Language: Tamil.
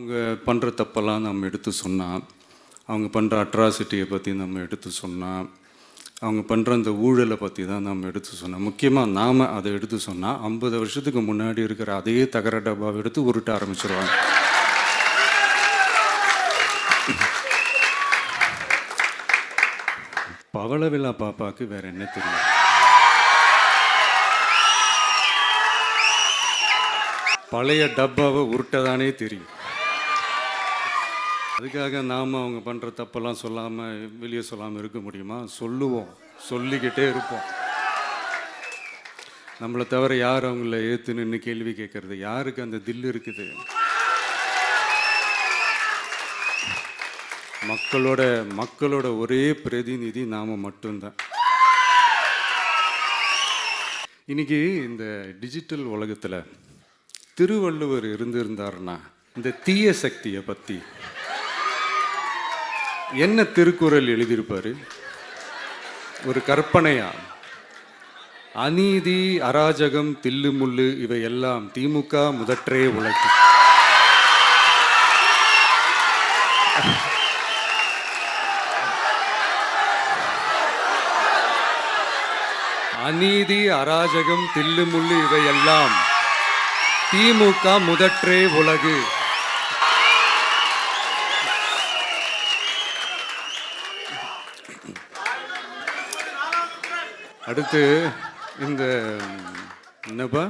அவங்க பண்ணுற தப்பெல்லாம் நம்ம எடுத்து சொன்னால், அவங்க பண்ணுற அட்ராசிட்டியை பற்றி நம்ம எடுத்து சொன்னால், அவங்க பண்ணுற அந்த ஊழலை பற்றி தான் நம்ம எடுத்து சொன்னோம். முக்கியமாக நாம் அதை எடுத்து சொன்னால் 50 வருஷத்துக்கு முன்னாடி இருக்கிற அதே தகர டப்பாவை எடுத்து உருட்ட ஆரம்பிச்சிருவாங்க. பவளவிழா பாப்பாவுக்கு வேற என்ன தெரியும்? பழைய டப்பாவை உருட்டதானே தெரியும். அதுக்காக நாம் அவங்க பண்ணுற தப்பெல்லாம் சொல்லாமல் வெளியே சொல்லாமல் இருக்க முடியுமா? சொல்லுவோம், சொல்லிக்கிட்டே இருப்போம். நம்மளை தவிர யார் அவங்கள ஏற்று நின்று கேள்வி கேட்கறது? யாருக்கு அந்த தில் இருக்குது? மக்களோட ஒரே பிரதிநிதி நாம மட்டும்தான். இன்னைக்கு இந்த டிஜிட்டல் உலகத்தில் திருவள்ளுவர் இருந்திருந்தாருன்னா இந்த தீய சக்தியை பற்றி என்ன திருக்குறள் எழுதியிருப்பாரு? ஒரு கற்பனையா, அநீதி, அராஜகம், தில்லுமுள்ளு இவையெல்லாம் திமுக முதற்றே உலகு. அநீதி, அராஜகம், தில்லுமுள்ளு இவையெல்லாம் திமுக முதற்றே உலகு. அடுத்து இந்த என்னப்பா